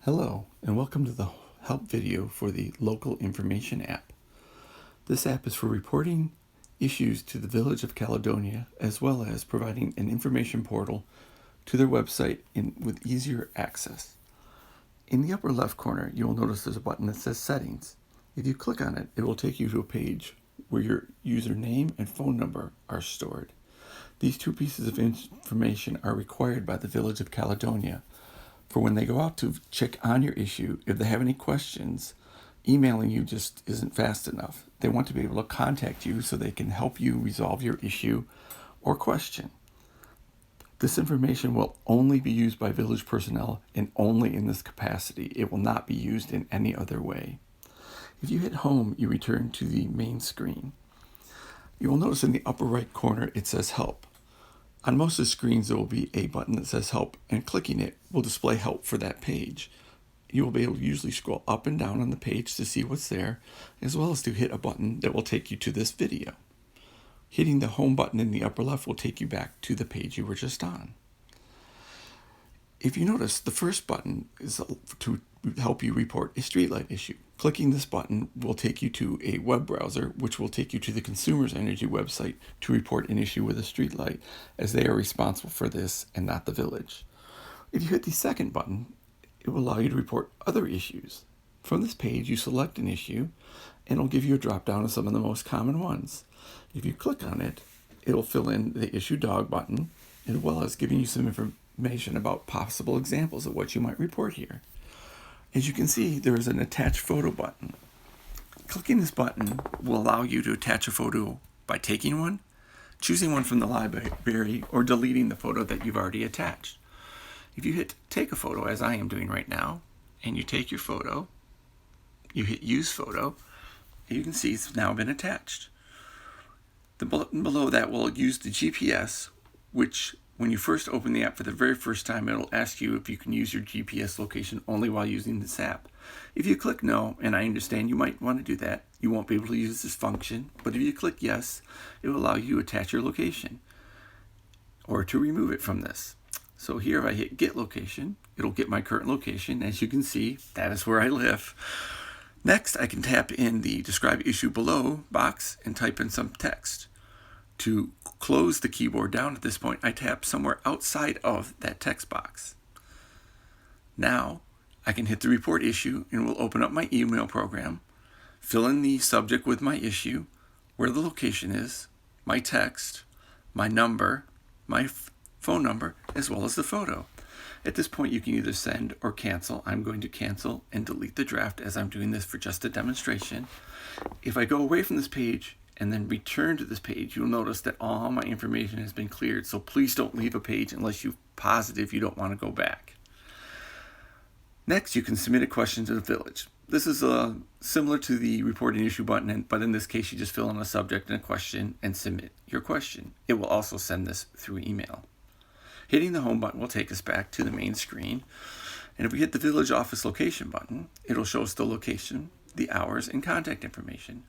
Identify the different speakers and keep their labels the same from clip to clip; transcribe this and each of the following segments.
Speaker 1: Hello, and welcome to the help video for the Local Information app. This app is for reporting issues to the Village of Caledonia, as well as providing an information portal to their website with easier access. In the upper left corner, you will notice there's a button that says Settings. If you click on it, it will take you to a page where your username and phone number are stored. These two pieces of information are required by the Village of Caledonia for when they go out to check on your issue. If they have any questions, emailing you just isn't fast enough. They want to be able to contact you so they can help you resolve your issue or question. This information will only be used by village personnel and only in this capacity. It will not be used in any other way. If you hit home, you return to the main screen. You will notice in the upper right corner it says Help. On most of the screens there will be a button that says Help, and clicking it will display help for that page. You will be able to usually scroll up and down on the page to see what's there, as well as to hit a button that will take you to this video. Hitting the home button in the upper left will take you back to the page you were just on. If you notice, the first button is to help you report a streetlight issue. Clicking this button will take you to a web browser, which will take you to the Consumers Energy website to report an issue with a streetlight, as they are responsible for this and not the village. If you hit the second button, it will allow you to report other issues. From this page, you select an issue, and it'll give you a drop-down of some of the most common ones. If you click on it, it'll fill in the Issue Dog button, as well as giving you some information about possible examples of what you might report here. As you can see, there is an Attach Photo button. Clicking this button will allow you to attach a photo by taking one, choosing one from the library, or deleting the photo that you've already attached. If you hit Take a Photo, as I am doing right now, and you take your photo, you hit Use Photo, you can see it's now been attached. The button below that will use the GPS, which when you first open the app for the very first time, it'll ask you if you can use your GPS location only while using this app. If you click No, and I understand you might want to do that, you won't be able to use this function, but if you click Yes, it will allow you to attach your location or to remove it from this. So here, if I hit Get Location, it'll get my current location. As you can see, that is where I live. Next, I can tap in the Describe Issue Below box and type in some text. To close the keyboard down at this point, I tap somewhere outside of that text box. Now, I can hit the Report Issue and it will open up my email program, fill in the subject with my issue, where the location is, my text, my number, my phone number, as well as the photo. At this point, you can either send or cancel. I'm going to cancel and delete the draft as I'm doing this for just a demonstration. If I go away from this page and then return to this page, you'll notice that all my information has been cleared. So please don't leave a page unless you're positive you don't want to go back. Next, you can submit a question to the village. This is similar to the Report an Issue button, but in this case, you just fill in a subject and a question and submit your question. It will also send this through email. Hitting the home button will take us back to the main screen. And if we hit the village office location button, it'll show us the location, the hours, and contact information.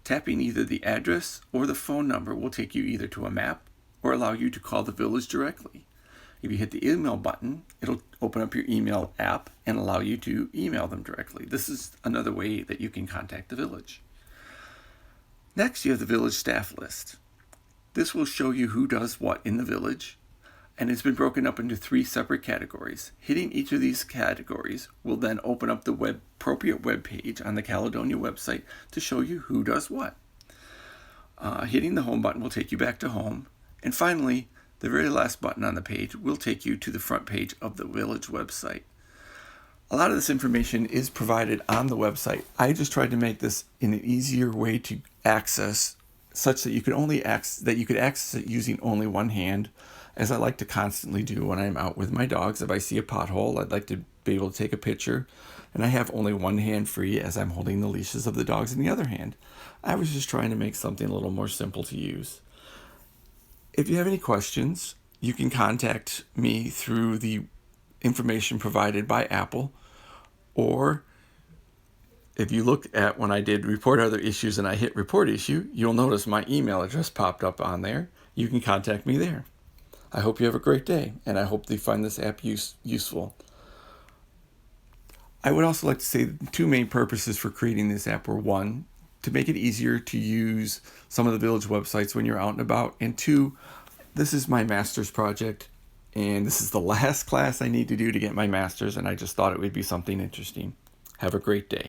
Speaker 1: Tapping either the address or the phone number will take you either to a map or allow you to call the village directly. If you hit the email button, it'll open up your email app and allow you to email them directly. This is another way that you can contact the village. Next, you have the village staff list. This will show you who does what in the village, and it's been broken up into 3 separate categories. Hitting each of these categories will then open up the appropriate web page on the Caledonia website to show you who does what. Hitting the home button will take you back to home. And finally, the very last button on the page will take you to the front page of the village website. A lot of this information is provided on the website. I just tried to make this in an easier way to access, such that you could access it using only one hand, as I like to constantly do when I'm out with my dogs. If I see a pothole, I'd like to be able to take a picture, and I have only one hand free as I'm holding the leashes of the dogs in the other hand. I was just trying to make something a little more simple to use. If you have any questions, you can contact me through the information provided by Apple, or if you look at when I did Report Other Issues and I hit Report Issue, you'll notice my email address popped up on there. You can contact me there. I hope you have a great day, and I hope that you find this app useful. I would also like to say the two main purposes for creating this app were: one, to make it easier to use some of the village websites when you're out and about, and two, this is my master's project, and this is the last class I need to do to get my master's, and I just thought it would be something interesting. Have a great day.